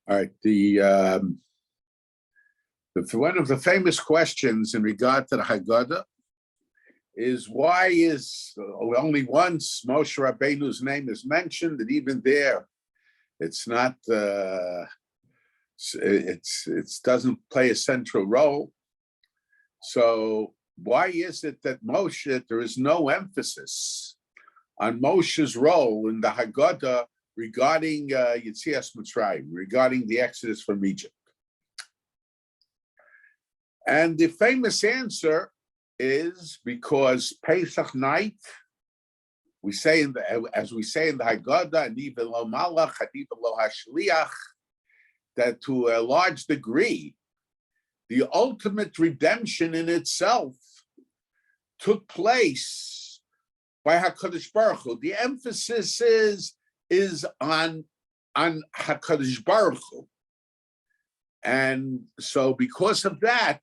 All right. One of the famous questions in regard to the Hagaddah is why is only once Moshe Rabbeinu's name is mentioned, and even there, it's not. It doesn't play a central role. So why is it that there is no emphasis on Moshe's role in the Hagaddah regarding Yetzias Mitzrayim, regarding the Exodus from Egypt? And the famous answer is because Pesach night, as we say in the Hagaddah, and even lo malach, and even lo hashliach, that to a large degree, the ultimate redemption in itself took place by HaKadosh Baruch Hu. The emphasis is on HaKadosh Baruch Hu. And so because of that,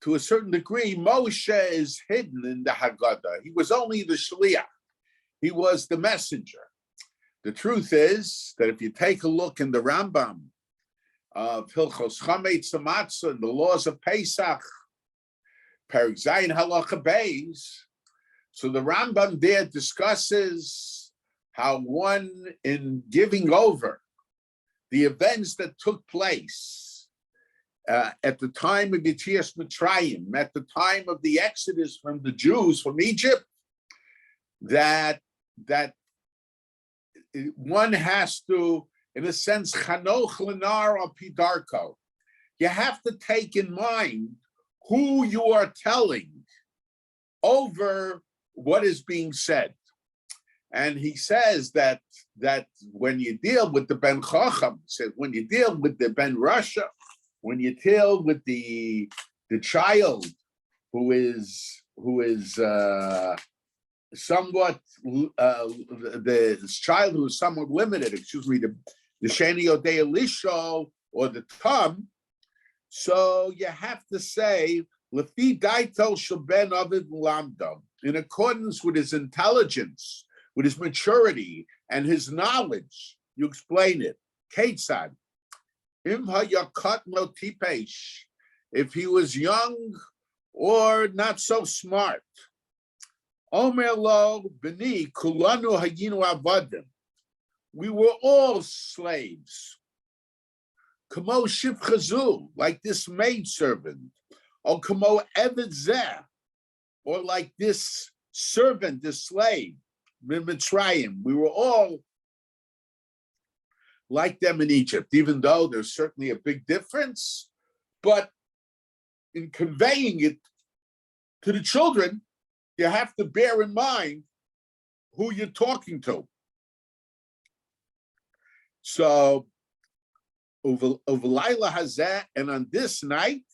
to a certain degree, Moshe is hidden in the Hagaddah. He was only the Shliach. He was the messenger. The truth is that if you take a look in the Rambam of Hilchos Chametz Matzah and the laws of Pesach, Perek Zayin Halacha Beis, so the Rambam there discusses how one, in giving over the events that took place at the time of Yetzias Mitzrayim, at the time of the Exodus from the Jews from Egypt, that one has to, in a sense, chanoch lenar al pidarko. You have to take in mind who you are telling over what is being said. And he says that when you deal with the Ben Chacham, when you deal with the Ben Rasha, when you deal with the child who is somewhat the child who is somewhat limited, the Sheni Odei Elisho or the Tam, so you have to say Lefi Daito Shel Ben Avid Lamdo, in accordance with his intelligence, with his maturity and his knowledge. You explain it. Ketzad. If he was young or not so smart. Omer lo b'ni kulanu hayinu avadim. We were all slaves. Kamo shivchazu, like this maidservant. Or kamo eved zeh, or like this servant, this slave. Mitzrayim. We were all like them in Egypt, even though there's certainly a big difference. But in conveying it to the children, you have to bear in mind who you're talking to. So, over Laila Hazeh, and on this night,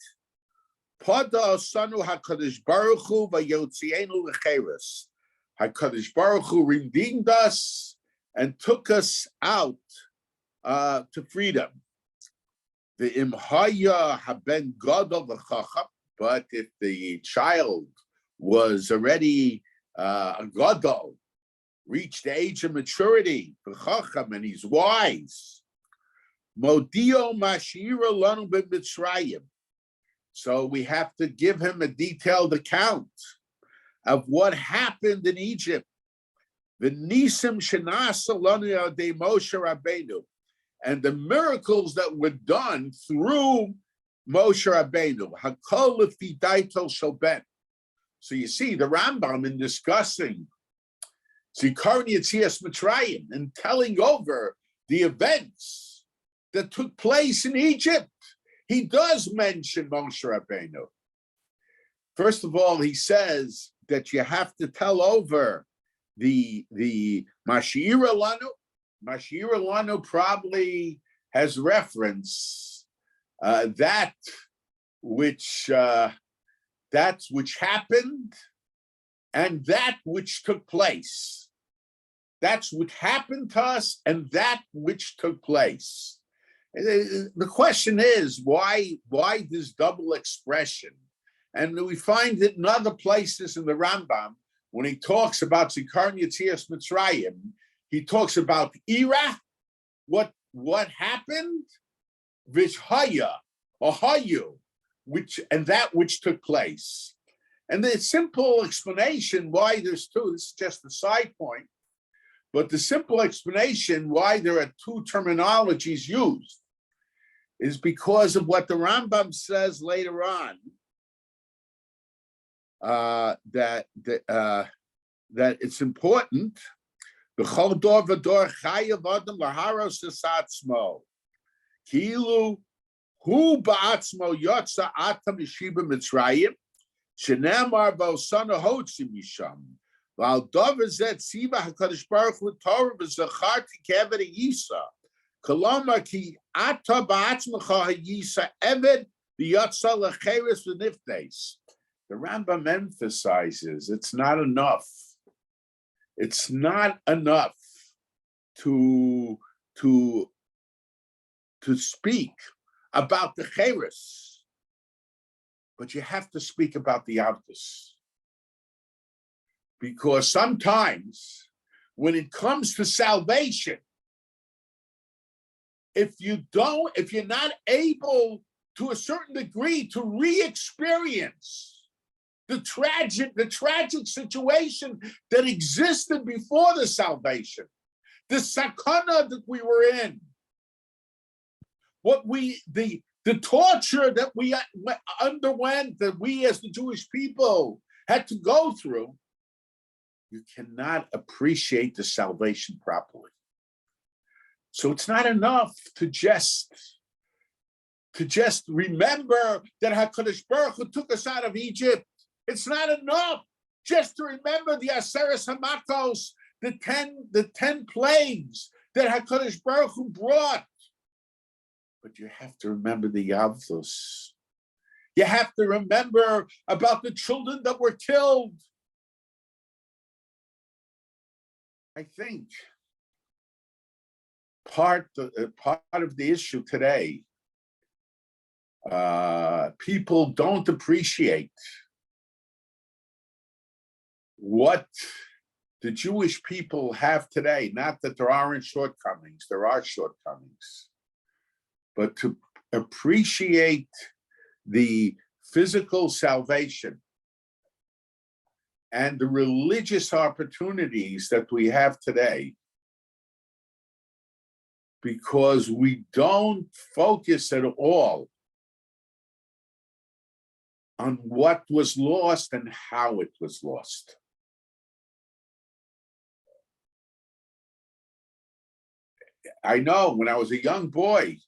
Pada Sanu HaKadosh Baruch Hu v'yotzienu l'cheres. HaKadosh Baruch Hu redeemed us and took us out to freedom. The imhaya haben gadol v'chacham, but if the child was already a gadol, reached the age of maturity, v'chacham, and he's wise, modio mashira lanu b'mitzrayim. So we have to give him a detailed account of what happened in Egypt. The nisim shenasa lanu de Moshe Rabbeinu, and the miracles that were done through Moshe Rabbeinu. Hakol lefi daito shel ben. So you see the Rambam in discussing Zikaron Yetzias Mitzrayim and telling over the events that took place in Egypt. He does mention Moshe Rabbeinu. First of all, he says that you have to tell over the Mashira Lanu. Mashira Lanu probably has reference that which happened and that which took place. That's what happened to us and that which took place. The question is, why this double expression? And we find it in other places in the Rambam, when he talks about Zikaron Yetzias Mitzrayim, he talks about Ira, what what happened, vishhaya or hayu, and that which took place. And the simple explanation why there's two, this is just a side point, but the simple explanation why there are two terminologies used is because of what the Rambam says later on, that it's important. B'chol dor v'dor chayav adam laharos esatzmo, kilu hu ba'atzmo yotza atam yeshiba mitzrayim, shenamar v'osana hotzi misham, v'al dover zet tziva hakadosh baruch hu Torah v'zacharti keved yisa, kolomar ki ata ba'atzmecha hayisa eved v'yotza lecheres v'niftes. The Rambam emphasizes it's not enough. It's not enough to speak about the cheres, but you have to speak about the avdus. Because sometimes when it comes to salvation, if you're not able to a certain degree to re-experience the tragic situation that existed before the salvation, the sakana that we were in, the torture that we underwent, that we as the Jewish people had to go through, you cannot appreciate the salvation properly. So it's not enough to just remember that HaKadosh Baruch Hu took us out of Egypt. It's not enough just to remember the Aseres Hamakos, the 10 plagues that HaKadosh Baruch Hu brought. But you have to remember the Yavdus. You have to remember about the children that were killed. I think part of the issue today, people don't appreciate what the Jewish people have today. Not that there aren't shortcomings, there are shortcomings, but to appreciate the physical salvation and the religious opportunities that we have today, because we don't focus at all on what was lost and how it was lost. I know when I was a young boy,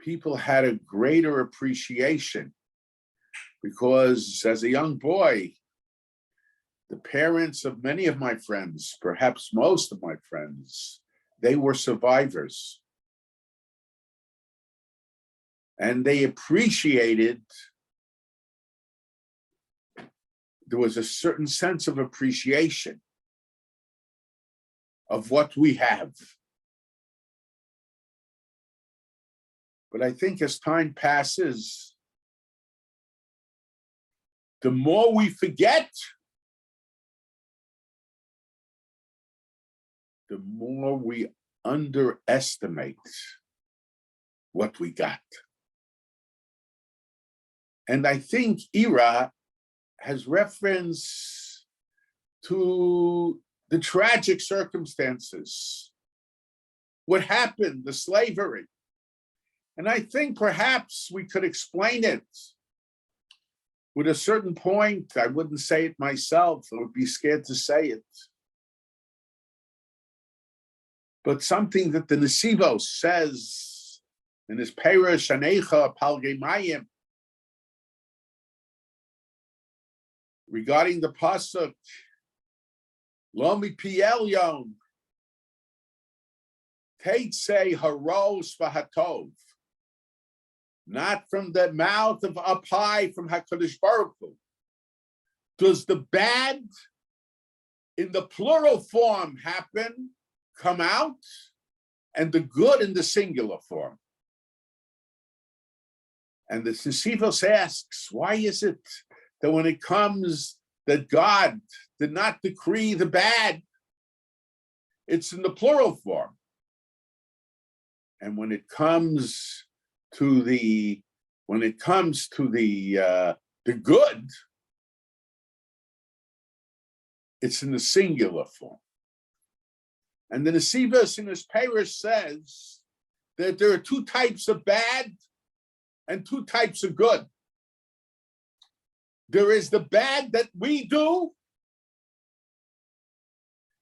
people had a greater appreciation because as a young boy, the parents of many of my friends, perhaps most of my friends, they were survivors. And they appreciated, there was a certain sense of appreciation of what we have. But I think as time passes, the more we forget, the more we underestimate what we got. And I think Ira has reference to the tragic circumstances, what happened, the slavery. And I think perhaps we could explain it with a certain point. I wouldn't say it myself, I would be scared to say it. But something that the Nesivos says in his Perush Anecha Palgei Mayim regarding the pasuk Lo mipi elyon teitze haros v'hatov, not from the mouth of up high from HaKadosh Baruch Hu does the bad in the plural form come out, and the good in the singular form. And the Sisyphus asks, why is it that when it comes that God did not decree the bad, it's in the plural form? And when it comes to the good, it's in the singular form. And the Nesivos in his parish says that there are two types of bad and two types of good. There is the bad that we do,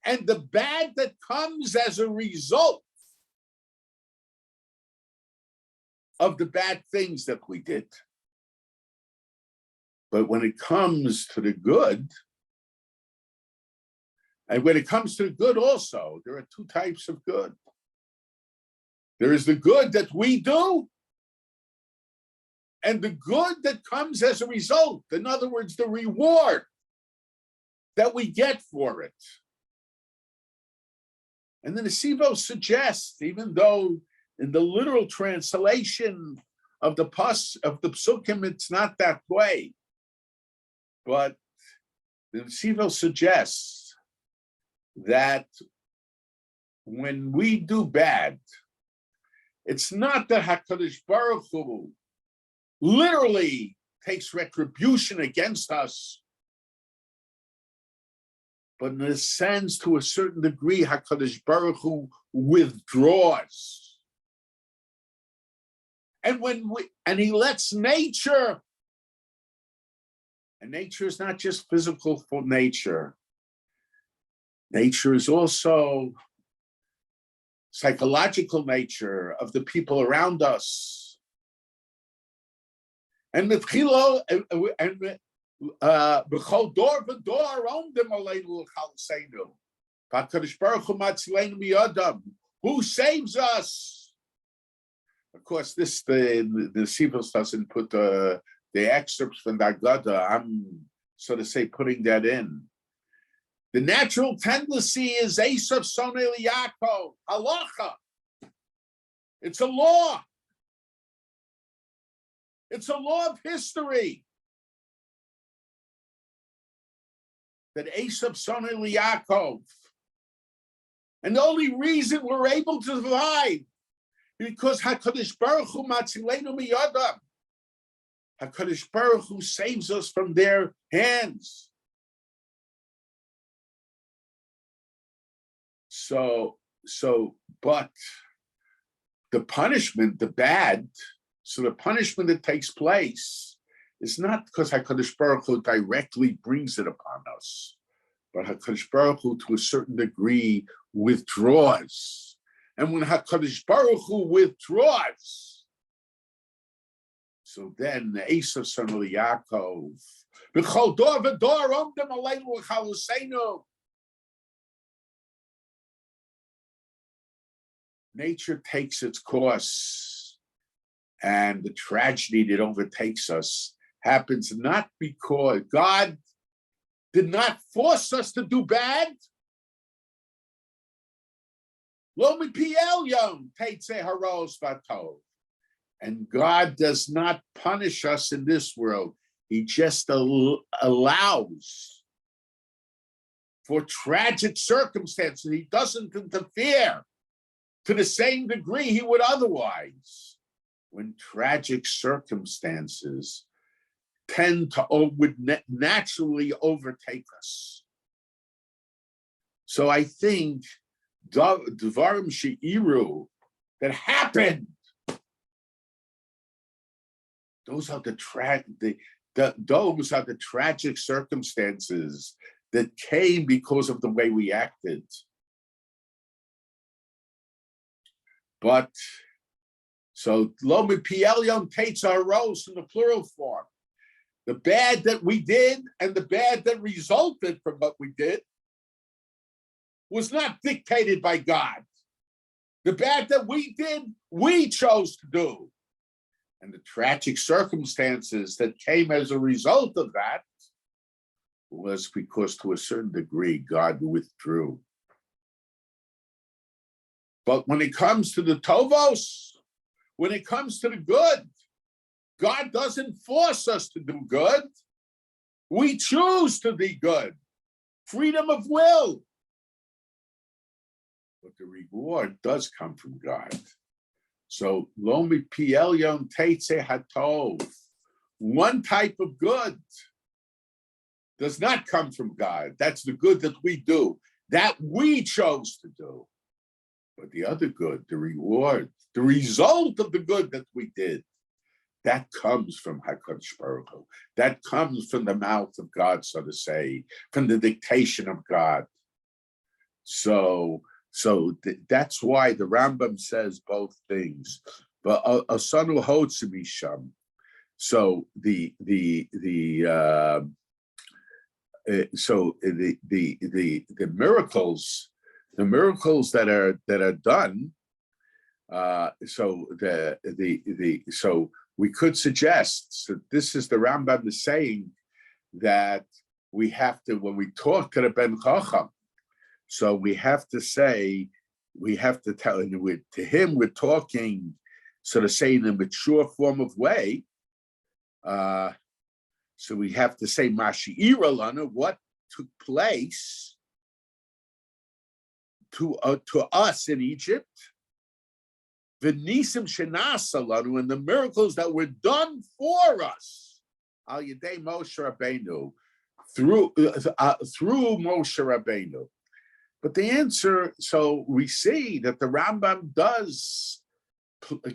and the bad that comes as a result of the bad things that we did. But when it comes to the good, and when it comes to the good also, there are two types of good. There is the good that we do, and the good that comes as a result. In other words, the reward that we get for it. And then the Sivo suggests, even though in the literal translation of the psukim, it's not that way, but the Sivo suggests that when we do bad, it's not that HaKadosh Baruch Hu literally takes retribution against us, but in a sense, to a certain degree, HaKadosh Baruch Hu withdraws. And he lets nature, and nature is not just physical for nature. Nature is also psychological nature of the people around us. And b'chilo and b'chol dor v'dor omdim aleinu l'chalseinu. V'HaKadosh Baruch Hu matzileinu miyadam. Who saves us? Of course, the Sivos doesn't put the excerpts from the Hagaddah. I'm, so to say, putting that in. The natural tendency is Esav Sonei Yaakov, halacha. It's a law. It's a law of history that Esav Sonei Yaakov. And the only reason we're able to survive is because HaKadosh Baruch Hu matzileinu miyadam. HaKadosh Baruch Hu saves us from their hands. But the punishment, the bad, so the punishment that takes place is not because HaKadosh Baruch Hu directly brings it upon us, but HaKadosh Baruch Hu to a certain degree withdraws. And when HaKadosh Baruch Hu withdraws, so then the Esav son of Yaakov, B'chol dor v'dor omdim aleinu l'chalseinu. Nature takes its course, and the tragedy that overtakes us happens not because God did not force us to do bad. Lo mipiel yom teitze haros vatov. And God does not punish us in this world. He just allows for tragic circumstances. He doesn't interfere to the same degree he would otherwise, when tragic circumstances would naturally overtake us. So I think Dvarim She'iru that happened, those are the tragic circumstances that came because of the way we acted. But so lo mipiel yom teitza haros in the plural form. The bad that we did and the bad that resulted from what we did was not dictated by God. The bad that we did, we chose to do. And the tragic circumstances that came as a result of that was because to a certain degree, God withdrew. But when it comes to the tovos, when it comes to the good, God doesn't force us to do good. We choose to be good. Freedom of will. But the reward does come from God. So lo mipi elyon teitze hatov. One type of good does not come from God. That's the good that we do, that we chose to do. But the other good, the reward, the result of the good that we did, that comes from HaKadosh Baruch Hu. That comes from the mouth of God, so to say, from the dictation of God. So that's why the Rambam says both things. But asanu hotzimisham. So the miracles, that are done. So we could suggest that this is the Rambam is saying that we have to, when we talk to the Ben Chacham, so we have to tell, and to him we're talking, so to say, in a mature form of way. So we have to say Mashi'ira Lana, what took place to us in Egypt, V'nisim Shenasa Lanu, and the miracles that were done for us, Al Yedei Moshe Rabbeinu, through Moshe Rabbeinu. But the answer, so we see that the Rambam does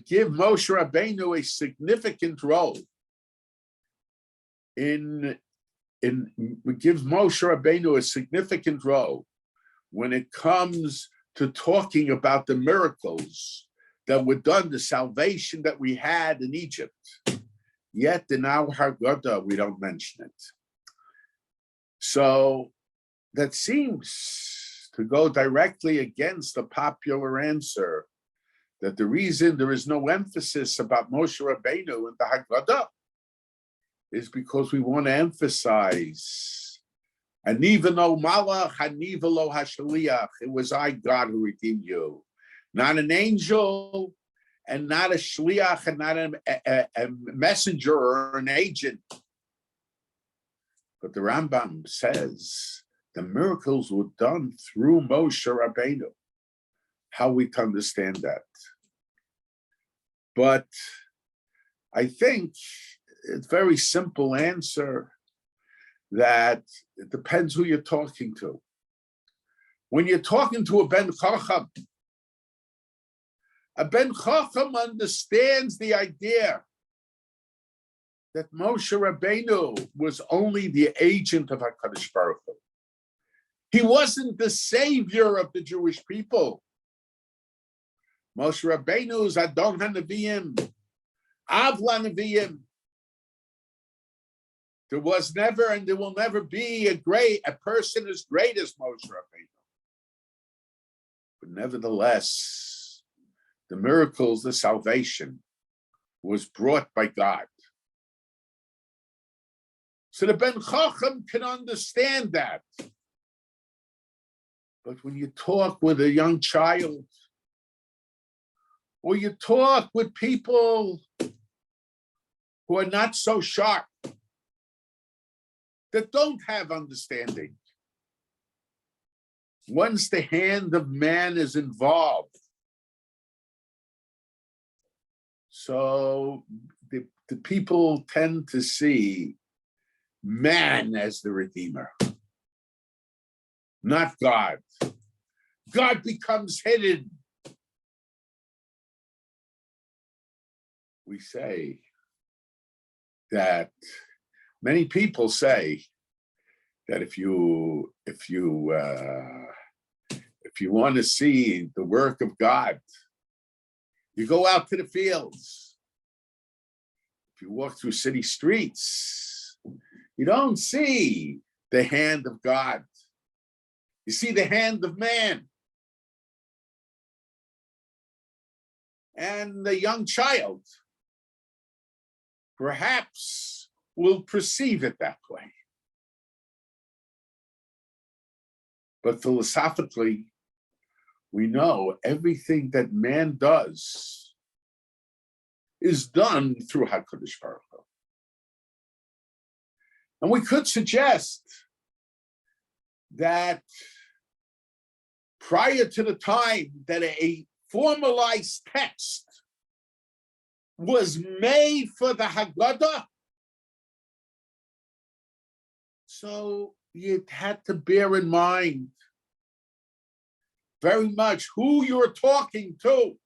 give Moshe Rabbeinu a significant role. Gives Moshe Rabbeinu a significant role when it comes to talking about the miracles that were done, the salvation that we had in Egypt. Yet in our Hagaddah, we don't mention it. So that seems to go directly against the popular answer that the reason there is no emphasis about Moshe Rabbeinu in the Hagaddah is because we want to emphasize, and even though Malach Hanivalo Hashaliach, it was I, God, who redeemed you. Not an angel, and not a shliach, and not a messenger or an agent. But the Rambam says the miracles were done through Moshe Rabbeinu. How we can understand that? But I think it's a very simple answer that it depends who you're talking to. When you're talking to a Ben Chacham understands the idea that Moshe Rabbeinu was only the agent of HaKadosh Baruch Hu. He wasn't the savior of the Jewish people. Moshe Rabbeinu is Adon HaNeviim, Av LaNeviim. There was never and there will never be a person as great as Moshe Rabbeinu. But nevertheless, the miracles, the salvation was brought by God. So the Ben Chacham can understand that. But when you talk with a young child, or you talk with people who are not so sharp, that don't have understanding, once the hand of man is involved, so the people tend to see man as the Redeemer, not God. God becomes hidden. We say that many people say that if you want to see the work of God, you go out to the fields. If you walk through city streets, you don't see the hand of God. You see the hand of man. And the young child perhaps will perceive it that way. But philosophically, we know everything that man does is done through HaKadosh Baruch Hu. And we could suggest that prior to the time that a formalized text was made for the Hagaddah. So you had to bear in mind very much who you're talking to.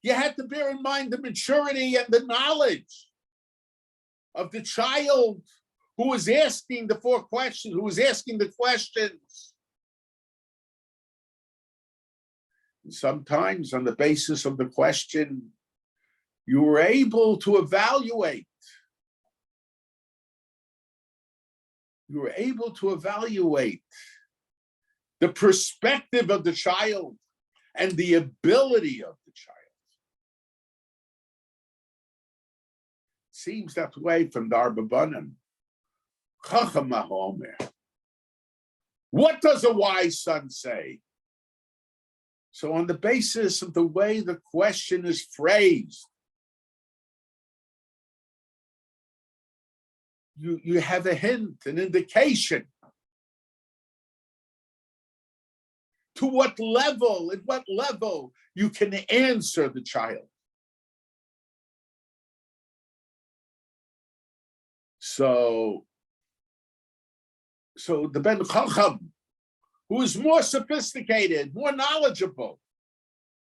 You had to bear in mind the maturity and the knowledge of the child who was asking the four questions, who was asking the questions. And sometimes on the basis of the question, you were able to evaluate. You were able to evaluate the perspective of the child and the ability of the child. Seems that way from the Arbabanim. Chacham HaOmer. What does a wise son say? So on the basis of the way the question is phrased, you have a hint, an indication to what level, at what level you can answer the child. So the Ben Chacham, who is more sophisticated, more knowledgeable,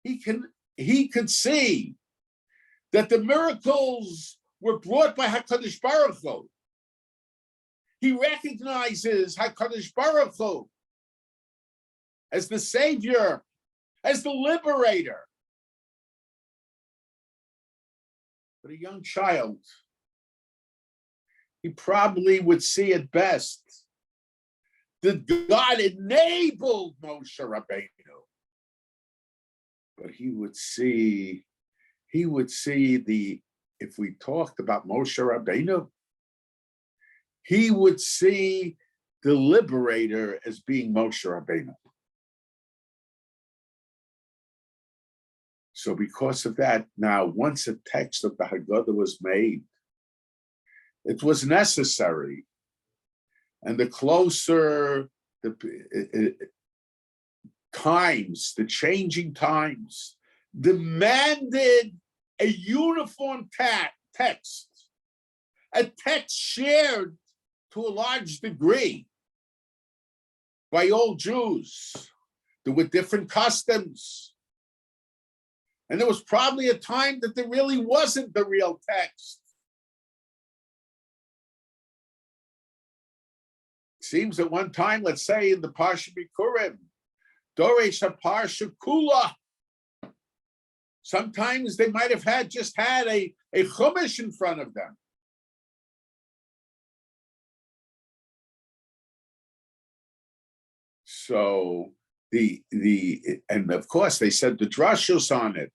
he could see that the miracles were brought by HaKadosh Baruch Hu. He recognizes HaKadosh Baruch Hu as the savior, as the liberator. But a young child, he probably would see at best that God enabled Moshe Rabbeinu. But he would see if we talked about Moshe Rabbeinu, he would see the liberator as being Moshe Rabbeinu. So because of that, now once a text of the Hagaddah was made, it was necessary. And the closer the times, the changing times, demanded a uniform text, a text shared to a large degree by all Jews. There were different customs. And there was probably a time that there really wasn't the real text. It seems at one time, let's say in the Parsha Bikurim, Doresh HaParsha Kula, sometimes they might have just had a chumash in front of them. So and of course they said the drashos on it,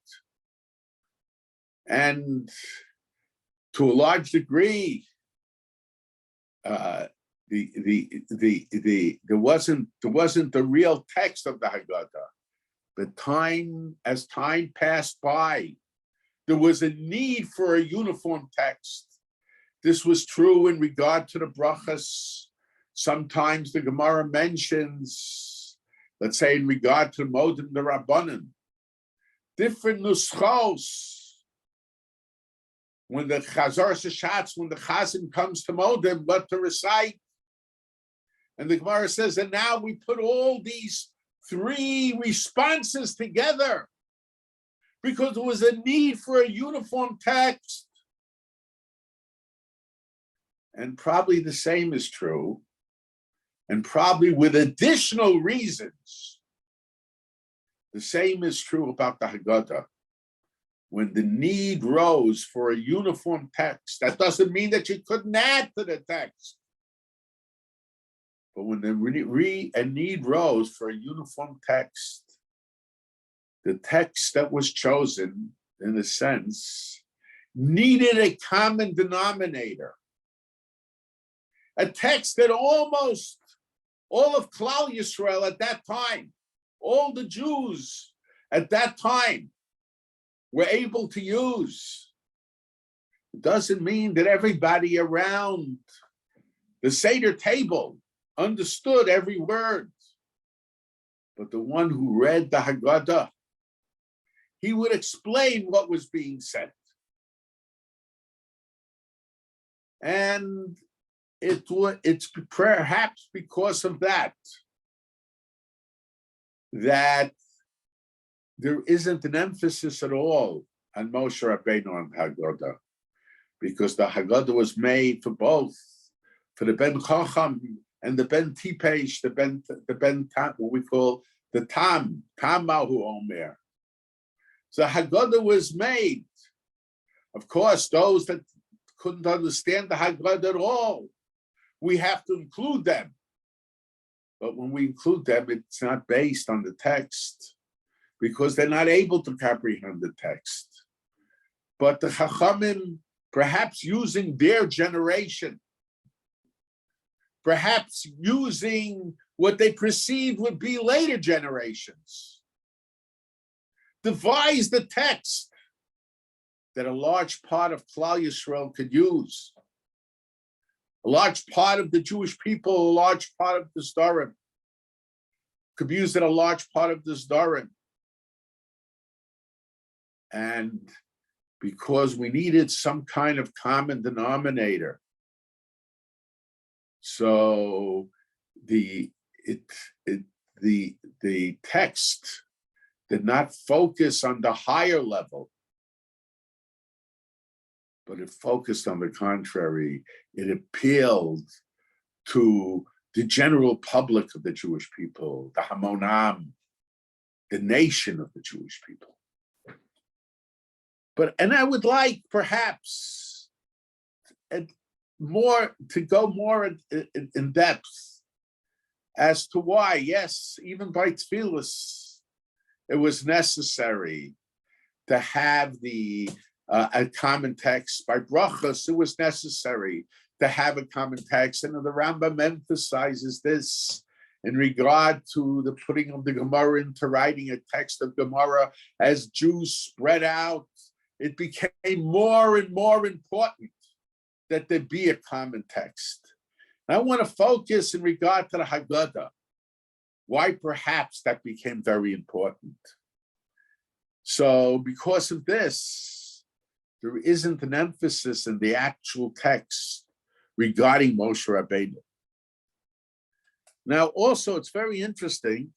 and to a large degree, there wasn't the real text of the Hagaddah. But as time passed by, there was a need for a uniform text. This was true in regard to the brachas. Sometimes the Gemara mentions, let's say in regard to Modim the Rabbanan, different nuschos. When the Chazar Sashatz, when the Chazan comes to Modim, what to recite. And the Gemara says, and now we put all these three responses together because there was a need for a uniform text. And probably the same is true, and probably with additional reasons. The same is true about the Hagaddah. When the need rose for a uniform text, that doesn't mean that you couldn't add to the text. But when the need rose for a uniform text, the text that was chosen, in a sense, needed a common denominator. A text that almost all of Klal Yisrael at that time, all the Jews at that time were able to use. It doesn't mean that everybody around the Seder table understood every word. But the one who read the Hagaddah he would explain what was being said. And it's perhaps because of that there isn't an emphasis at all on Moshe Rabbeinu and Hagaddah, because the Hagaddah was made for both, for the Ben Chacham and the Ben Tipesh, the Ben Tam, what we call the Tam Mahu Omer. So Hagaddah was made. Of course, those that couldn't understand the Hagaddah at all, we have to include them. But when we include them, it's not based on the text, because they're not able to comprehend the text. But the Chachamim, perhaps using their generation, perhaps using what they perceived would be later generations, devised the text that a large part of Klal Yisrael could use. A large part of the Jewish people, a large part of the Zdorim, could be used in a large part of the Zdorim. And because we needed some kind of common denominator, so the text did not focus on the higher level, but it focused on the contrary. It appealed to the general public of the Jewish people, the Hamonam, the nation of the Jewish people. And I would like perhaps to go more in depth as to why, yes, even by Tfilis, it was necessary to have a common text. By brachas, it was necessary to have a common text. And the Rambam emphasizes this in regard to the putting of the Gemara into writing a text of Gemara. As Jews spread out, it became more and more important that there be a common text. And I want to focus in regard to the Hagaddah, why perhaps that became very important. So because of this, there isn't an emphasis in the actual text regarding Moshe Rabbeinu. Now, also, it's very interesting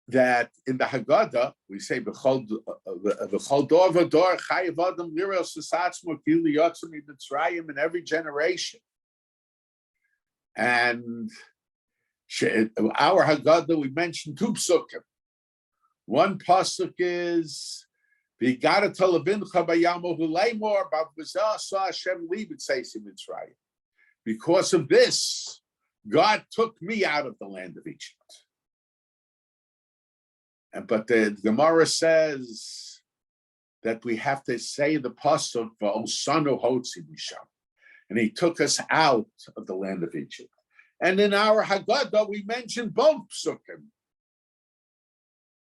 that in the Hagaddah, we say, "B'chol dor v'dor chayav adam liros esatzmo kili yotzim mitzrayim," in every generation. And our Hagaddah, we mentioned two psukim. One pasuk is "V'igara talavincha bayamohu leimor b'avzah sa Hashem li b'tzeisim Mitzrayim." Because of this, God took me out of the land of Egypt. But the Gemara says that we have to say the pasuk "V'osanu hotzi misham," and He took us out of the land of Egypt. And in our Hagaddah, we mentioned both psukim.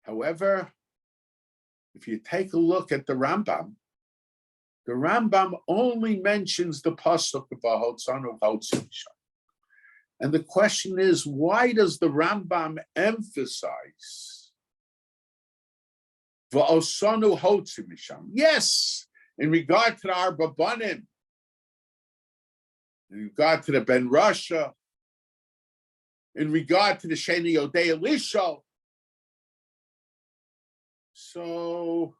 However, if you take a look at the Rambam only mentions the pasuk of "V'osanu hotzi misham." And the question is, why does the Rambam emphasize V'osanu hotzi misham? Yes, in regard to the Arba Banim, in regard to the Ben Rasha, in regard to the Sheni Yodei Elisha. So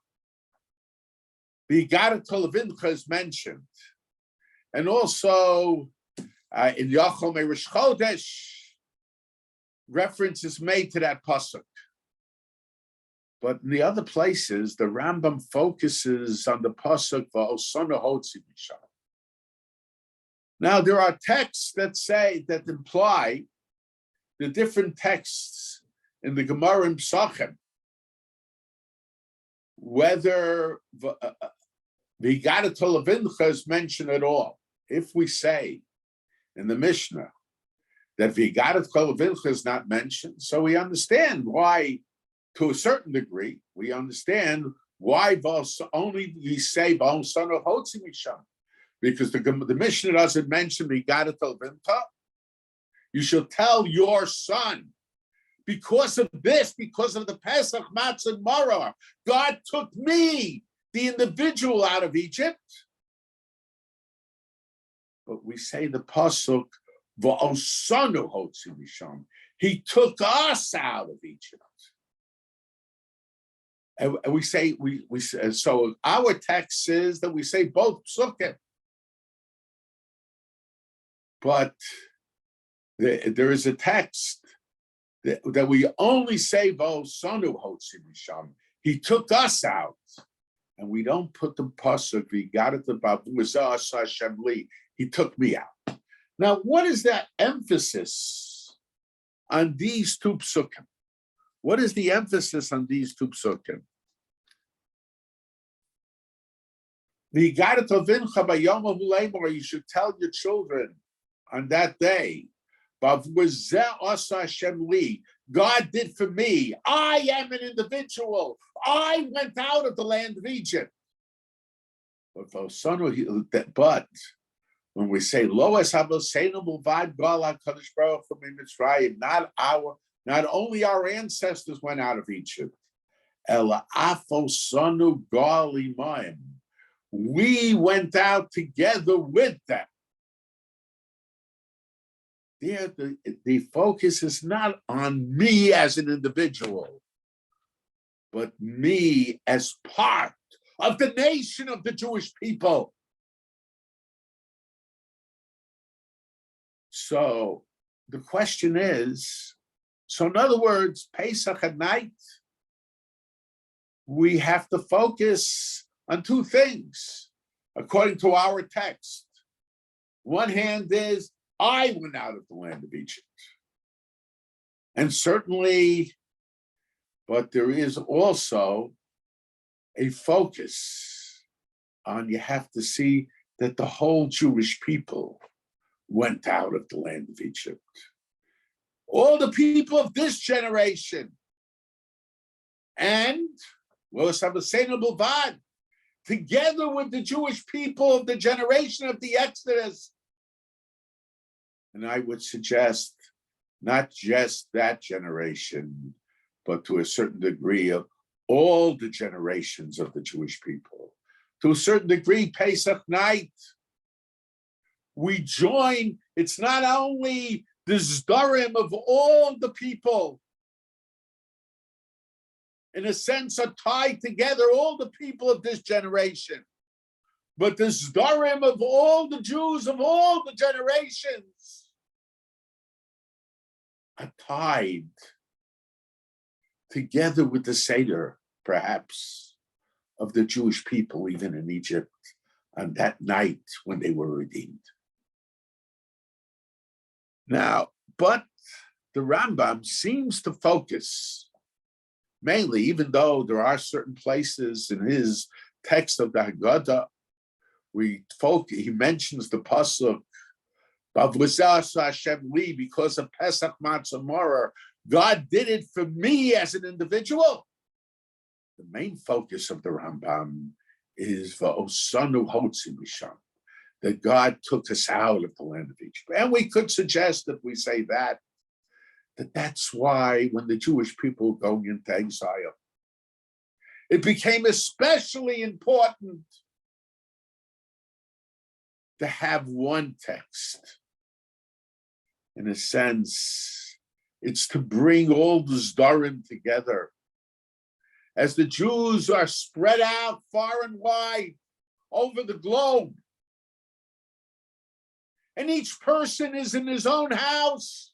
the Igara Tolavincha is mentioned. And also in Yachol Meirish Chodesh, reference is made to that pasuk. But in the other places, the Rambam focuses on the pasuk V'osanu hotzi misham. Now, there are texts that imply the different texts in the Gemara and Psachim, whether V'igara Tolavincha is mentioned at all. If we say in the Mishnah that V'igara Tolavincha is not mentioned, so we understand why. To a certain degree, we understand why only we say V'osanu hotzi misham, because the Mishnah doesn't mention V'igara Tolavincha. You shall tell your son because of this, because of the Pesach Matzah and Maror, God took me, the individual, out of Egypt. But we say the pasuk, "V'osanu hotzi misham." He took us out of Egypt, and we say so. Our text says that we say both psukim, but there is a text that we only say "V'osanu hotzi misham." He took us out, and we don't put the pasuk. We got it about Hashem li. He took me out. Now, what is that emphasis on these two psukim? What is the emphasis on these two psukim? You should tell your children on that day, God did for me. I am an individual. I went out of the land of Egypt. But when we say not only our ancestors went out of Egypt, we went out together with them. There, the focus is not on me as an individual, but me as part of the nation of the Jewish people. So the question is, so in other words, Pesach at night, we have to focus on two things, according to our text. One hand is, I went out of the land of Egypt. And certainly, but there is also a focus on, you have to see that the whole Jewish people went out of the land of Egypt. All the people of this generation, and together with the Jewish people of the generation of the Exodus. And I would suggest not just that generation, but to a certain degree of all the generations of the Jewish people. To a certain degree, Pesach night, we join. It's not only the zdarim of all the people, in a sense, are tied together, all the people of this generation, but the zdarim of all the Jews of all the generations are tied together with the Seder, perhaps, of the Jewish people, even in Egypt, on that night when they were redeemed. Now, but the Rambam seems to focus mainly, even though there are certain places in his text of the Hagaddah, he mentions the pasuk, because of Pesach Matzah Maror, God did it for me as an individual. The main focus of the Rambam is v'osanu hotzi misham, that God took us out of the land of Egypt. And we could suggest, if we say that that's why when the Jewish people were going into exile, it became especially important to have one text. In a sense, it's to bring all the zdarim together. As the Jews are spread out far and wide over the globe, and each person is in his own house,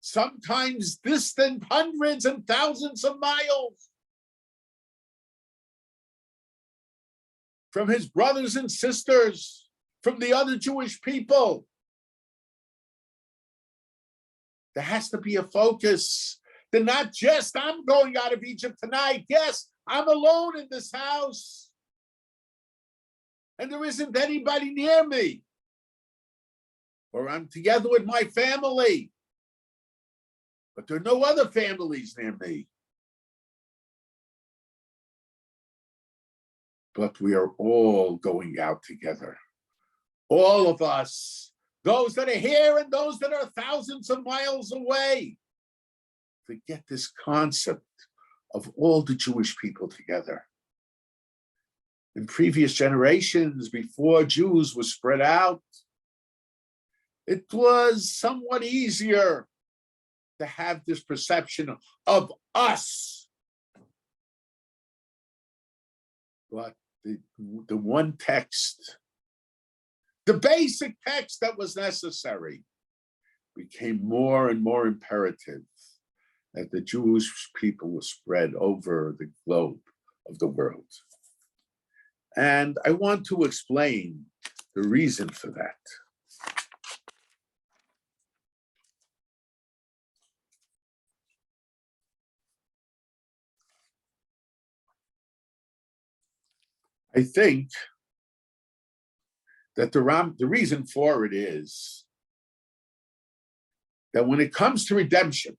sometimes distant hundreds and thousands of miles from his brothers and sisters, from the other Jewish people. There has to be a focus. That not just, I'm going out of Egypt tonight. Yes, I'm alone in this house. And there isn't anybody near me. Or I'm together with my family. But there are no other families near me. But we are all going out together. All of us. Those that are here and those that are thousands of miles away. forget this concept of all the Jewish people together. In previous generations, before Jews were spread out, it was somewhat easier to have this perception of us. But the one text, the basic text that was necessary, became more and more imperative that the Jewish people were spread over the globe of the world. And I want to explain the reason for that. I think that the reason for it is that when it comes to redemption,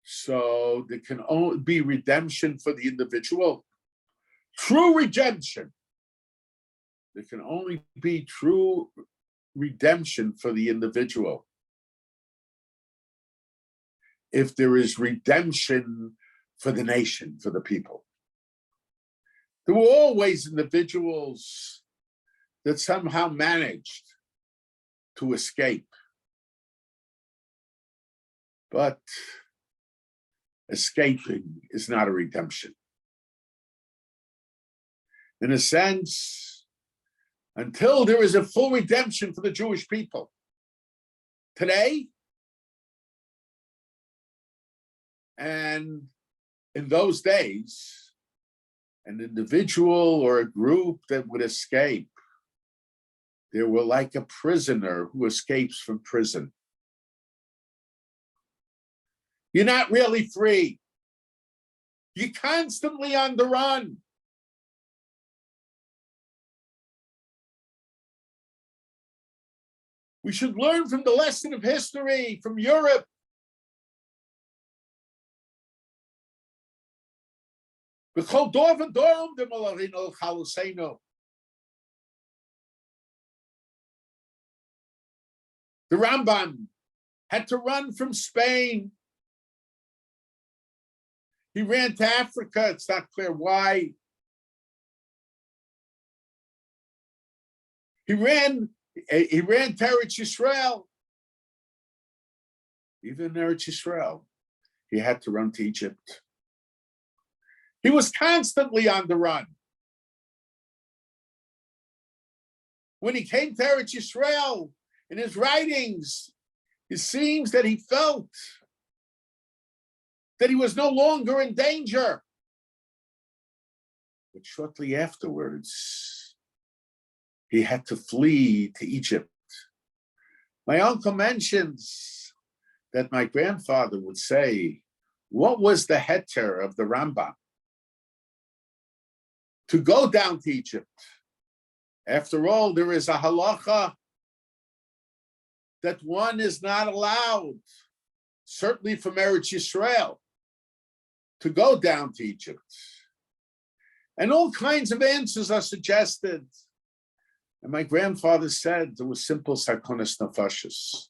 so there can only be redemption for the individual, true redemption. There can only be true redemption for the individual if there is redemption for the nation, for the people. There were always individuals that somehow managed to escape. But escaping is not a redemption. In a sense, until there is a full redemption for the Jewish people, today, and in those days, an individual or a group that would escape, they were like a prisoner who escapes from prison. You're not really free. You're constantly on the run. We should learn from the lesson of history from Europe. The Rambam had to run from Spain. He ran to Africa. It's not clear why. He ran to Eretz Yisrael. Even in Eretz Yisrael, he had to run to Egypt. He was constantly on the run. When he came to Eretz Yisrael, in his writings, it seems that he felt that he was no longer in danger. But shortly afterwards, he had to flee to Egypt. My uncle mentions that my grandfather would say, what was the heter of the Rambam? To go down to Egypt. After all, there is a halacha that one is not allowed, certainly from Eretz Yisrael, to go down to Egypt. And all kinds of answers are suggested. And my grandfather said there was simple sakonas nefashos.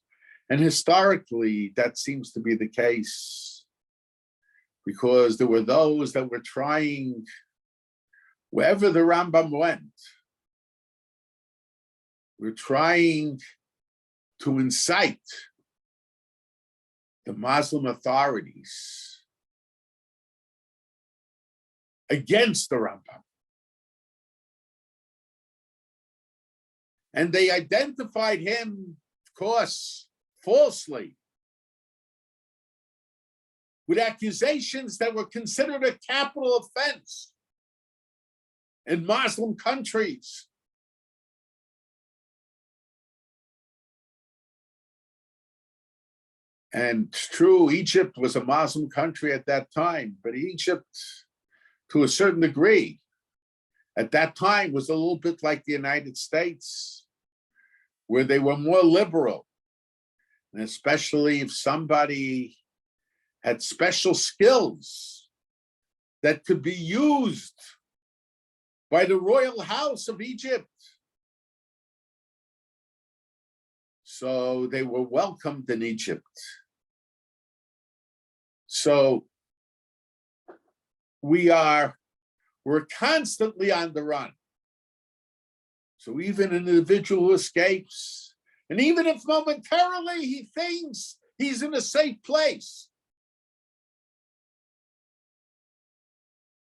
And historically, that seems to be the case, because there were those that were trying, wherever the Rambam went, we're trying to incite the Muslim authorities against the Rambam. And they identified him, of course, falsely, with accusations that were considered a capital offense in Muslim countries. And it's true, Egypt was a Muslim country at that time, but Egypt, to a certain degree, at that time was a little bit like the United States, where they were more liberal. And especially if somebody had special skills that could be used by the royal house of Egypt, So they were welcomed in Egypt. So we're constantly on the run. So even an individual who escapes, and even if momentarily he thinks he's in a safe place,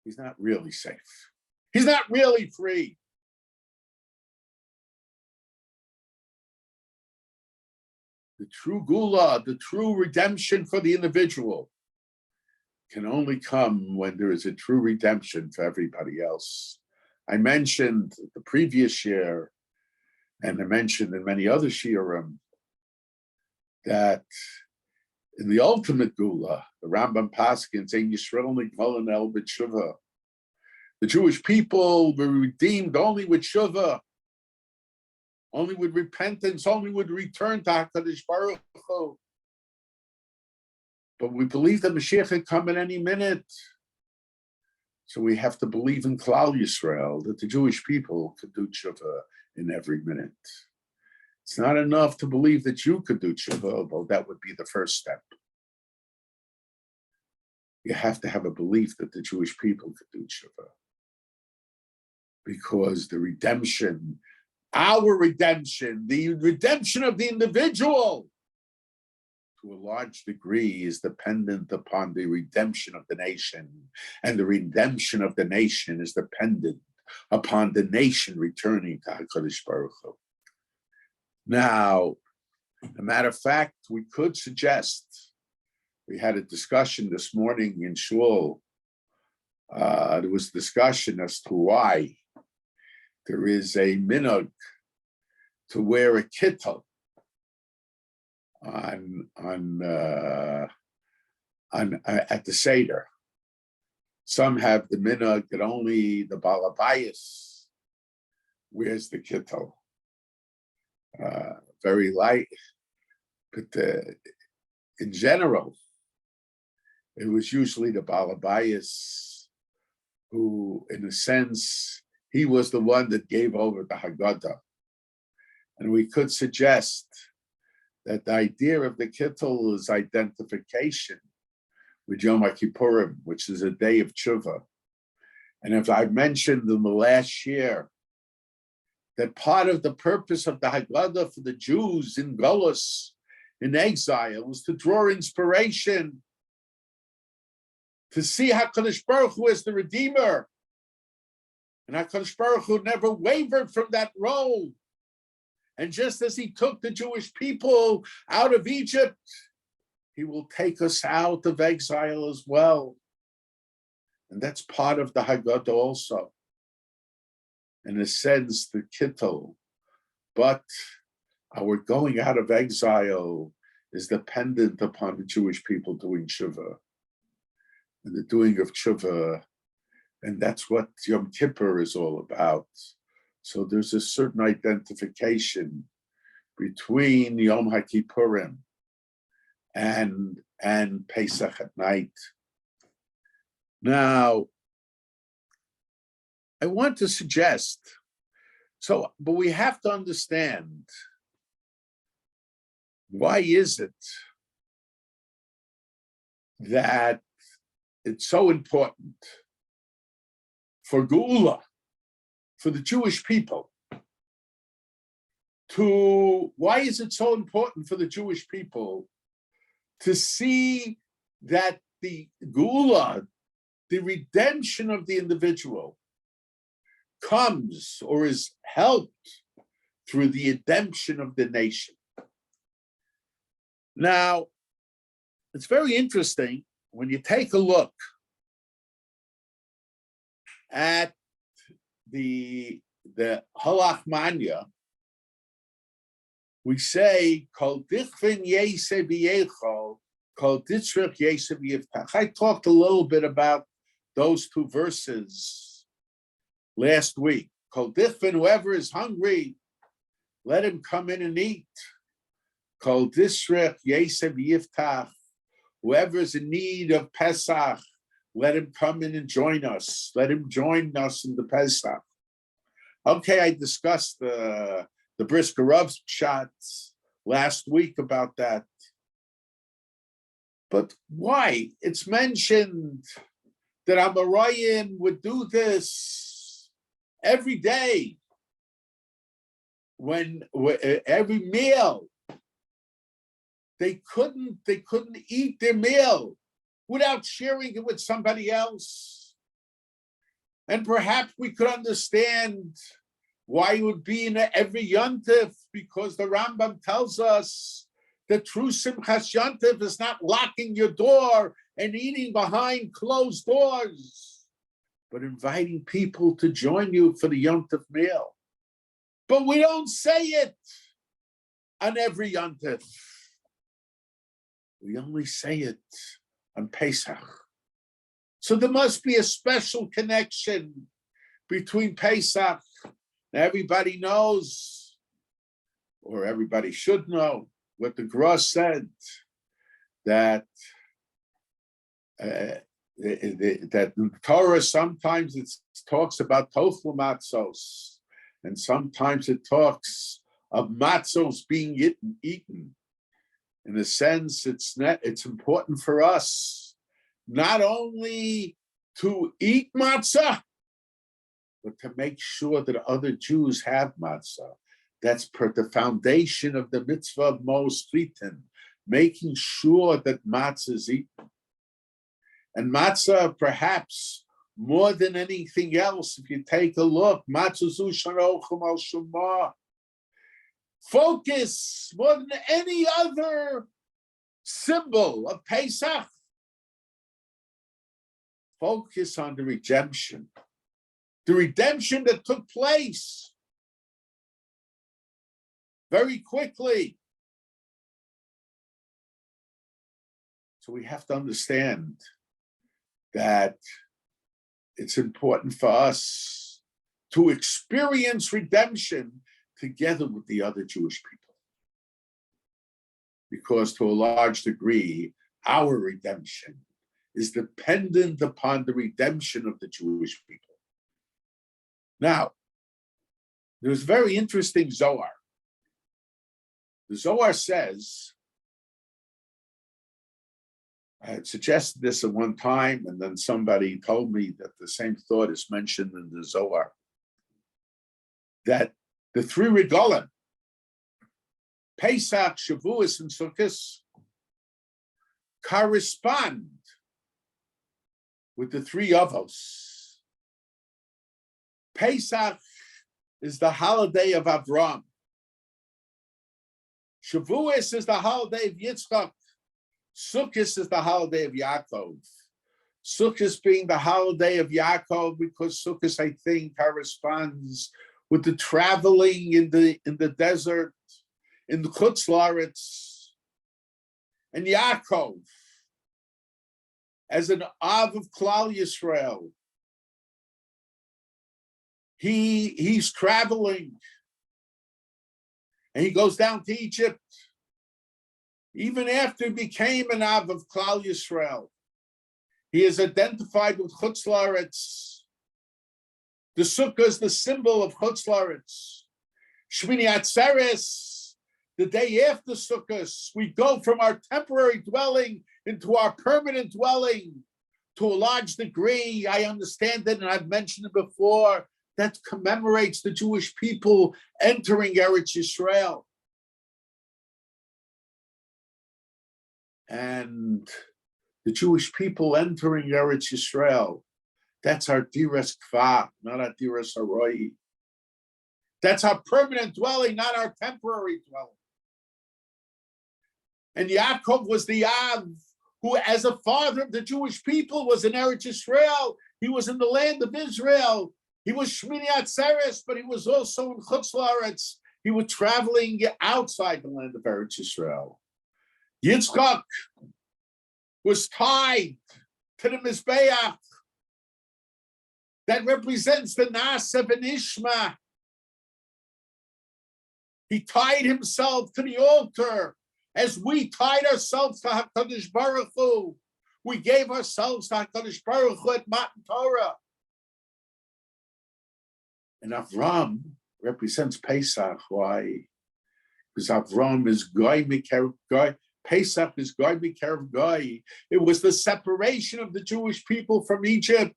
he's not really safe. He's not really free. The true gula, the true redemption for the individual, can only come when there is a true redemption for everybody else. I mentioned the previous year, and I mentioned in many other shiurim, that in the ultimate gula, the Rambam Paskins, saying Yisrael Nigvalan El B'Tshuva, the Jewish people were redeemed only with Shuvah, only with repentance, only with return to HaKadosh Baruch Hu. But we believe that Mashiach can come at any minute. So we have to believe in Klal Yisrael, that the Jewish people could do tshuva in every minute. It's not enough to believe that you could do tshuva, although that would be the first step. You have to have a belief that the Jewish people could do tshuva. Because the redemption, our redemption, the redemption of the individual, to a large degree is dependent upon the redemption of the nation. And the redemption of the nation is dependent upon the nation returning to HaKadosh Baruch Hu. Now, as a matter of fact, we could suggest, we had a discussion this morning in Shul. There was discussion as to why there is a minhag to wear a kittel at the Seder. Some have the minhag that only the Balabayas wears the kittel. Very light, but in general, it was usually the Balabayas who, in a sense, he was the one that gave over the Hagaddah. And we could suggest that the idea of the kittel is identification with Yom HaKippurim, which is a day of tshuva. And if I mentioned in the last year that part of the purpose of the Hagaddah for the Jews in Golus, in exile, was to draw inspiration, to see HaKadosh Baruch Hu as the Redeemer. And HaKadosh Baruch Hu never wavered from that role. And just as he took the Jewish people out of Egypt, he will take us out of exile as well. And that's part of the Hagaddah also. In a sense, the kittel. But our going out of exile is dependent upon the Jewish people doing tshuva. And the doing of tshuva, and that's what Yom Kippur is all about. So there's a certain identification between Yom HaKippurim and Pesach at night. Now, I want to suggest, but we have to understand, why is it that it's so important for Geula, for the Jewish people, why is it so important for the Jewish people to see that the Geula, the redemption of the individual, comes or is helped through the redemption of the nation? Now, it's very interesting when you take a look at the Halach Manya. We say, Kol dichvin yeseh v'yechol, Kol ditzrich yeseh v'yiftach. I talked a little bit about those two verses last week. Kol dichvin, whoever is hungry, let him come in and eat. Kol ditzrich yeseh v'yiftach. Whoever is in need of Pesach, let him come in and join us. Let him join us in the Pesach. Okay, I discussed the Brisker Rav's shots last week about that. But why? It's mentioned that Amoraim would do this every day. When every meal, they couldn't eat their meal without sharing it with somebody else. And perhaps we could understand why it would be in every Yontif, because the Rambam tells us that true Simchas Yontif is not locking your door and eating behind closed doors, but inviting people to join you for the Yontif meal. But we don't say it on every Yontif. We only say it on Pesach. So there must be a special connection between Pesach. Everybody knows, or everybody should know, what the Gra said, that that in Torah sometimes it talks about tochel matzos, and sometimes it talks of matzos being eaten. In a sense, it's important for us not only to eat matzah, but to make sure that other Jews have matzah. That's the foundation of the mitzvah of Mos Fritin, making sure that matzah is eaten. And matzah, perhaps more than anything else, if you take a look, matzah zu sharochem al shumah. Focus more than any other symbol of Pesach. Focus on the redemption that took place very quickly. So we have to understand that it's important for us to experience redemption together with the other Jewish people. Because to a large degree, our redemption is dependent upon the redemption of the Jewish people. Now, there's a very interesting Zohar. The Zohar says, I had suggested this at one time, and then somebody told me that the same thought is mentioned in the Zohar, that the three regalim, Pesach, Shavuos, and Sukkot, correspond with the three Avos. Pesach is the holiday of Avram. Shavuos is the holiday of Yitzchak. Sukkot is the holiday of Yaakov. Sukkot being the holiday of Yaakov because Sukkot, I think, corresponds with the traveling in the desert, in the Chutz La'aretz. And Yaakov, as an Av of Klal Yisrael, he's traveling, and he goes down to Egypt. Even after he became an Av of Klal Yisrael, he is identified with Chutz La'aretz. The Sukkah is the symbol of Chutz La'aretz. Shmini Atzeres, the day after Sukkot, we go from our temporary dwelling into our permanent dwelling. To a large degree, I understand it, and I've mentioned it before, that commemorates the Jewish people entering Eretz Yisrael. And the Jewish people entering Eretz Yisrael, that's our Diras Kva, not our Diras Aroi. That's our permanent dwelling, not our temporary dwelling. And Yaakov was the Av who, as a father of the Jewish people, was in Eretz Yisrael. He was in the land of Israel. He was Shmini Atzeres, but he was also in Chutz La'aretz. He was traveling outside the land of Eretz Yisrael. Yitzchak was tied to the Mizbeach that represents the Naaseh and Ishma. He tied himself to the altar as we tied ourselves to HaKadosh Baruch Hu. We gave ourselves to HaKadosh Baruch Hu at Matan Torah. And Avram represents Pesach. Why? because Avram is Goy Mikerev Goy. Pesach is Goy Mikerev Goy. It was the separation of the Jewish people from Egypt.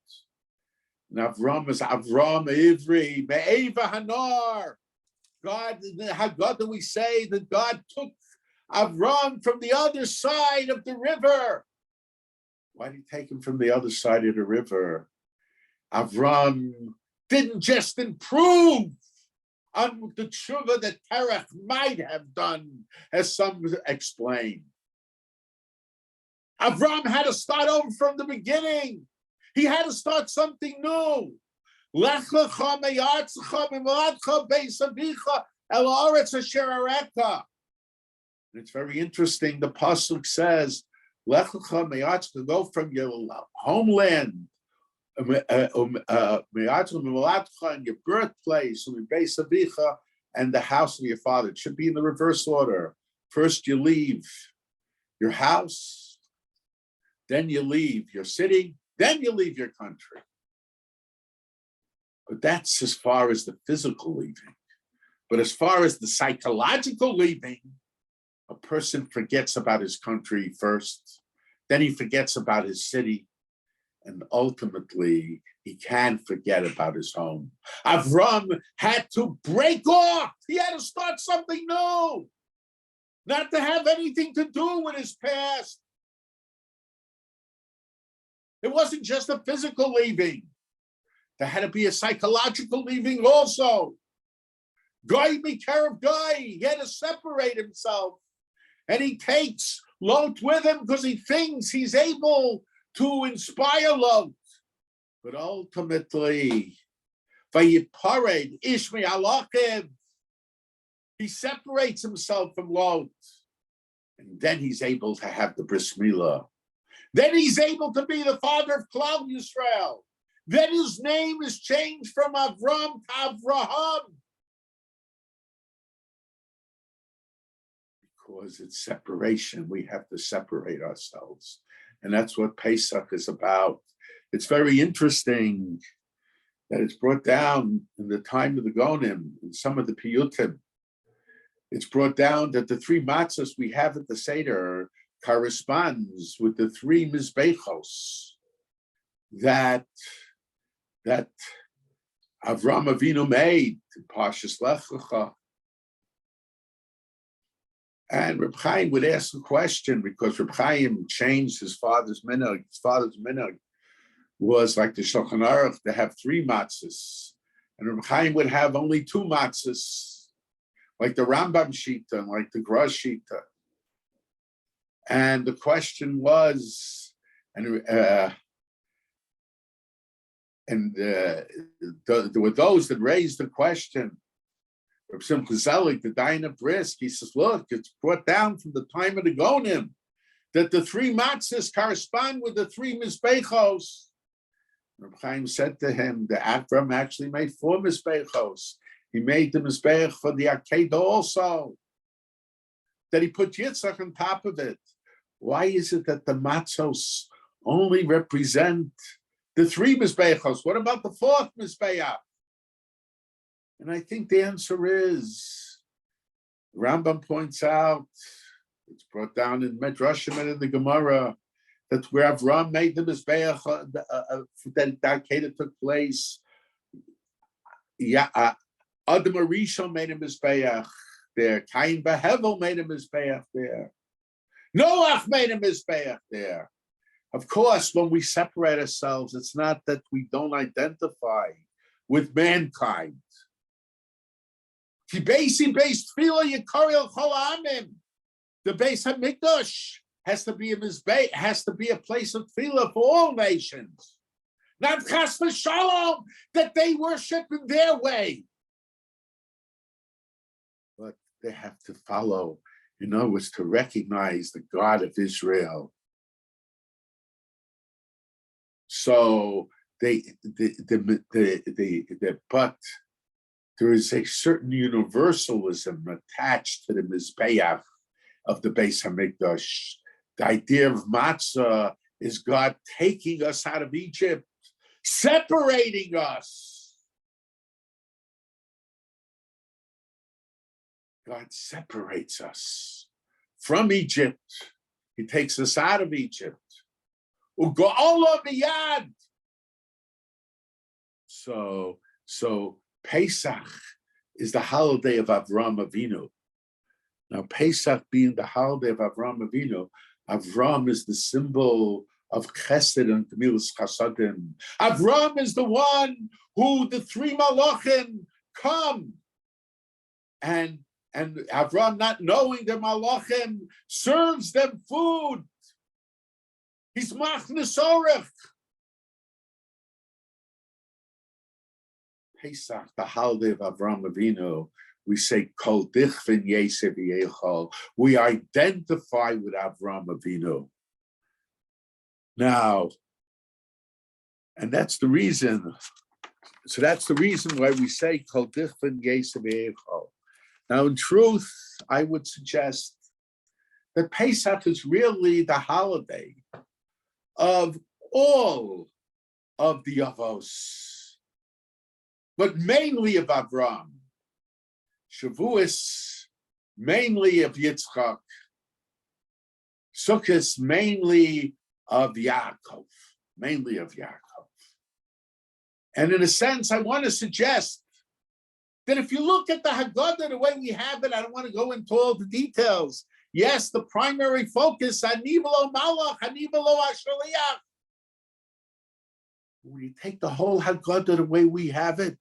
And Avram is Avram Ivri, Me'eva Hanar. God, in the Hagaddah we say that God took Avram from the other side of the river. Why did he take him from the other side of the river? Avram didn't just improve on the tshuva that Terach might have done, as some explain. Avram had to start over from the beginning. He had to start something new. It's very interesting. The pasuk says, go from your homeland, and your birthplace, and the house of your father. It should be in the reverse order. First you leave your house, then you leave your city, then you leave your country. But that's as far as the physical leaving. But as far as the psychological leaving, a person forgets about his country first, then he forgets about his city, and ultimately he can't forget about his home. Avram had to break off. He had to start something new, not to have anything to do with his past. It wasn't just a physical leaving. There had to be a psychological leaving also. Goy Mikerev Goy, he had to separate himself. And he takes Lot with him because he thinks he's able to inspire Lot. But ultimately, Vayipared Ishmi Alachiv, he separates himself from Lot. And then he's able to have the bris milah. Then he's able to be the father of Klal Yisrael. Then his name is changed from Avram to Avraham. Because it's separation. We have to separate ourselves. And that's what Pesach is about. It's very interesting that it's brought down in the time of the Gonim, in some of the Piyutim. It's brought down that the three matzahs we have at the Seder corresponds with the three mizbechos that Avram Avinu made, Parshas Lech Lecha. And Reb Chaim would ask a question because Reb Chaim changed his father's minhag. His father's minhag was like the Shulchan Aruch to have three matzahs, and Reb Chaim would have only two matzahs, like the Rambam Shita and like the Graz Shita. And the question was, there were those that raised the question. Reb Simcha Zelig, the Dayan Brisk, he says, look, it's brought down from the time of the Gonim that the three matzahs correspond with the three mizbechos. Reb Chaim said to him, the Avram actually made four mizbechos. He made the mizbech for the Akedah also. That he put Yitzchak on top of it. Why is it that the matzos only represent the three mizbechos? What about the fourth mizbech? And I think the answer is, Rambam points out, it's brought down in Medrashim and in the Gemara, that where Avram made the mizbech, that Akedah took place, Adam Arishon made a mizbech there, Cain Behevel made a mizbech there, Noach made a mizbech there. Of course, when we separate ourselves, it's not that we don't identify with mankind. The Beis Hamikdash has to be a mizbech, has to be a place of tefillah for all nations, not chas v'shalom that they worship in their way, but they have to follow. It's to recognize the God of Israel. So but there is a certain universalism attached to the Mizbeach of the Beis Hamikdash. The idea of matzah is God taking us out of Egypt, separating us. God separates us from Egypt. He takes us out of Egypt. U'go'ola miyad. So Pesach is the holiday of Avraham Avinu. Now, Pesach being the holiday of Avraham Avinu, Avraham is the symbol of Chesed and Gemilas Chasadim. Avraham is the one who the three Malachim come, and Avraham, not knowing the Malachim, serves them food. He's Machnes Orech. Pesach, the holiday of Avraham Avinu, we say Kol Dichvin Yosef Yechol. We identify with Avraham Avinu. Now, and that's the reason. So that's the reason why we say Kol Dichvin Yosef Yechol. Now, in truth, I would suggest that Pesach is really the holiday of all of the Avos, but mainly of Avraham. Shavuos, mainly of Yitzchak. Sukkot, mainly of Yaakov. And in a sense, I want to suggest that if you look at the Hagaddah the way we have it, I don't want to go into all the details. Yes, the primary focus, Hanivalo Malach, Hanivalo Ashaliach. When you take the whole Hagaddah the way we have it,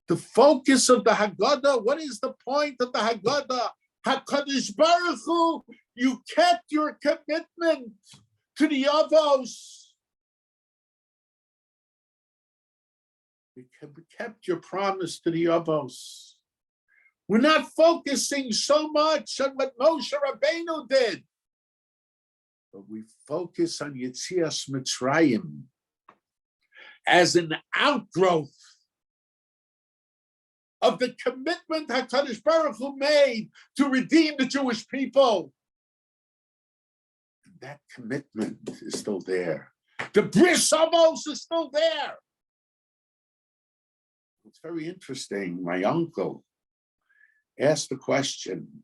the focus of the Hagaddah, what is the point of the Hagaddah? HaKadosh Baruch Hu, you kept your commitment to the Avos. You kept your promise to the Avos. We're not focusing so much on what Moshe Rabbeinu did, but we focus on Yetzias Mitzrayim as an outgrowth of the commitment HaKadosh Baruch Hu made to redeem the Jewish people. And that commitment is still there. The Bris Avos is still there. It's very interesting. My uncle asked the question.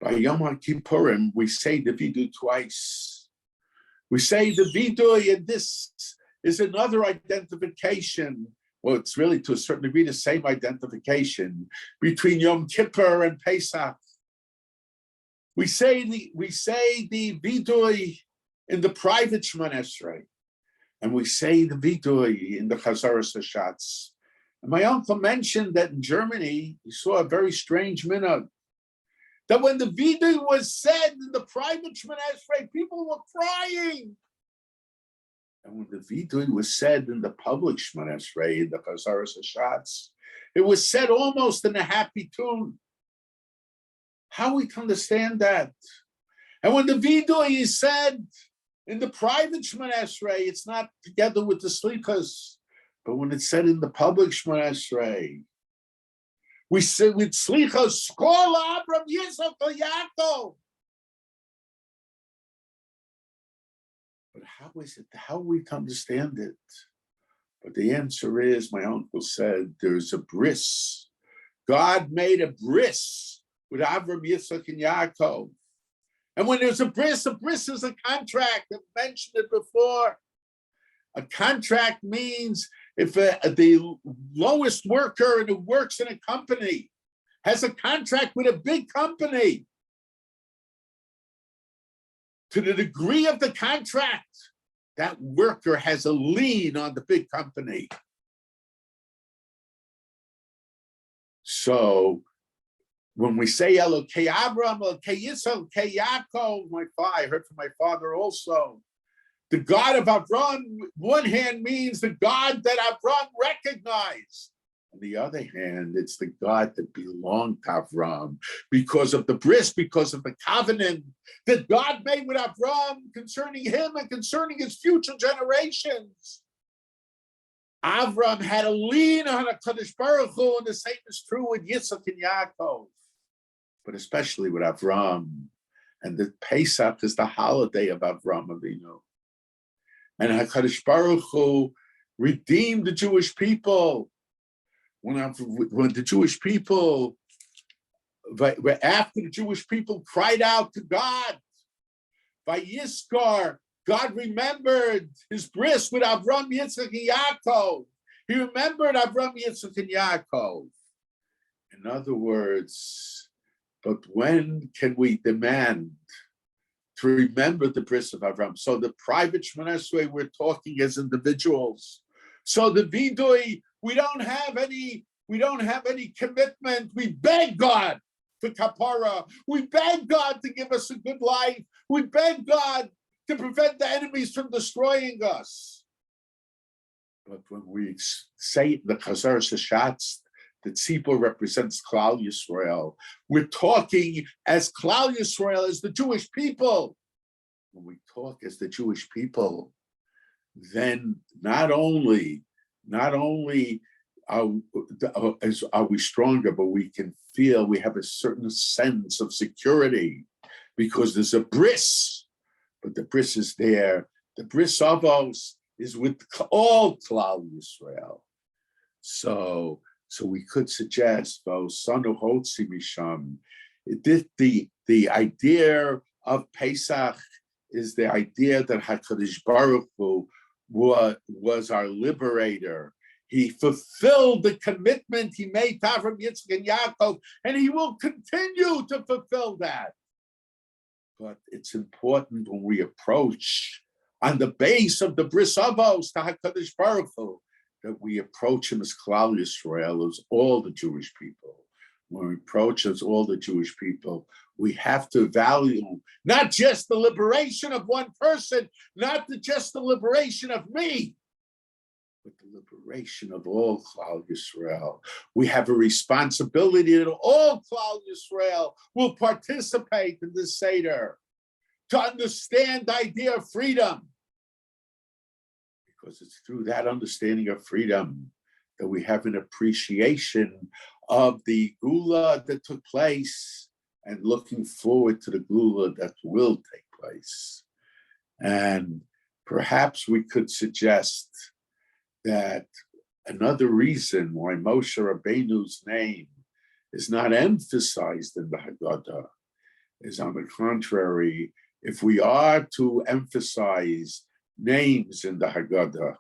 By Yom Kippurim, we say the Vidu twice. We say the Vidu, and this is another identification. Well, it's really to a certain degree the same identification between Yom Kippur and Pesach. We say the Vidui in the private Shemon Esrei, and we say the Vidui in the Chazaras Hashatz. And my uncle mentioned that in Germany, he saw a very strange minhag, that when the Vidui was said in the private Shemon Esrei, people were crying. And when the Vidui was said in the public Shemon Esrei, in the Chazaras Hashatz, it was said almost in a happy tune. How we can understand that? And when the Vidui is said in the private Shemon Esrei, it's not together with the Slichas, but when it's said in the public Shemon Esrei, we say with Slichas, Skol Abram Yitzchak Yaakov. But how is it? How are we to understand it? But the answer is, my uncle said, there's a bris. God made a bris with Avram, Yitzchak, and Yaakov. And when there's a bris is a contract. I've mentioned it before. A contract means if the lowest worker who works in a company has a contract with a big company, to the degree of the contract, that worker has a lien on the big company. So when we say Elokei Abraham, Elokei Yitzchak, Elokei Yaakov, I heard from my father also, the God of Avram, one hand means the God that Avram recognized. On the other hand, it's the God that belonged to Avram because of the bris, because of the covenant that God made with Avram concerning him and concerning his future generations. Avram had a lien on HaKadosh Baruch Hu, and the same is true with Yitzchak and Yaakov, but especially with Avram. And the Pesach is the holiday of Avram Avinu. And HaKadosh Baruch Hu redeemed the Jewish people. When the Jewish people after the Jewish people cried out to God, Vayiskar, God remembered his bris with Avram, Yitzchak, and Yaakov. He remembered Avram, Yitzchak, and Yaakov. In other words, but when can we demand to remember the bris of Avram? So the private Shemona Esrei, we're talking as individuals. So the vidui, we don't have any commitment. We beg God for kapara. We beg God to give us a good life. We beg God to prevent the enemies from destroying us. But when we say the Chazar Shashatz, the tzipor represents Klal Yisrael, we're talking as Klal Yisrael, as the Jewish people. When we talk as the Jewish people, then not only are we stronger, but we can feel we have a certain sense of security because there's a bris, but the bris is there. The bris avos is with all Klal Yisrael. So we could suggest, though, Sanu Hotzi Misham, the idea of Pesach is the idea that HaKadosh Baruch Hu was our liberator. He fulfilled the commitment he made to Avram, Yitzchak, and Yaakov, and he will continue to fulfill that. But it's important when we approach on the base of the Bris Avos to HaKadosh Baruch Hu, that we approach him as Klal Yisrael, as all the Jewish people. When we approach as all the Jewish people, we have to value not just the liberation of one person, not just the liberation of me, but the liberation of all Klal Yisrael. We have a responsibility that all Klal Yisrael will participate in this Seder to understand the idea of freedom. Because it's through that understanding of freedom that we have an appreciation of the Gula that took place and looking forward to the Gula that will take place. And perhaps we could suggest that another reason why Moshe Rabbeinu's name is not emphasized in the Hagaddah is, on the contrary, if we are to emphasize names in the Hagaddah,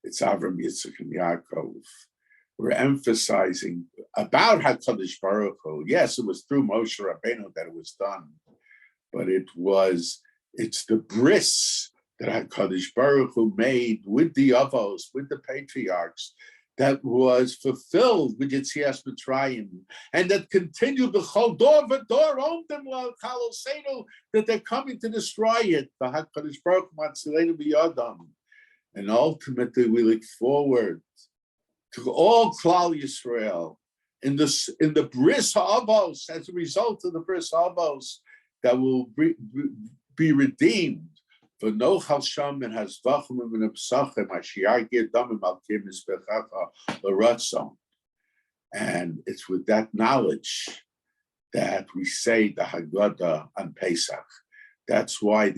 it's Avram, Yitzchak, and Yaakov. We're emphasizing about HaKadosh Baruch Hu. Yes, it was through Moshe Rabbeinu that it was done, but it's the bris that HaKadosh Baruch Hu made with the Avos, with the patriarchs, that was fulfilled with Yetzias Mitzrayim, and that continued the Chol Dor V'Dor Omdim L'Chalosenu, that they're coming to destroy it. The HaKadosh Baruch Hu Matzilenu B'Yadam. And ultimately, we look forward to all Klal Yisrael in the Bris Ha'avos, as a result of the Bris Ha'avos, that will be redeemed. For no Chalsham and Hasvachim and Psachem, Ashiargir Damim Al Kim Isbechacha L'Ratzon. And it's with that knowledge that we say the Hagaddah on Pesach. That's why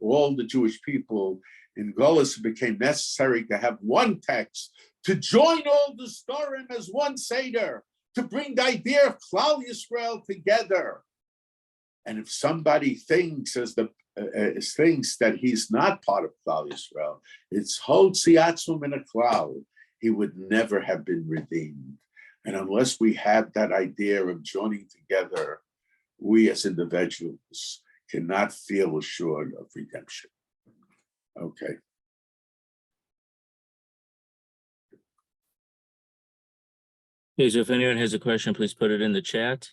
all the Jewish people in Golis became necessary to have one text, to join all the Storim as one Seder, to bring the idea of Klal Yisrael together. And if somebody thinks that he's not part of Klal Yisrael, it's Hotzi Atzum in a Klal, he would never have been redeemed. And unless we have that idea of joining together, we as individuals cannot feel assured of redemption. Okay. Okay, so if anyone has a question, please put it in the chat.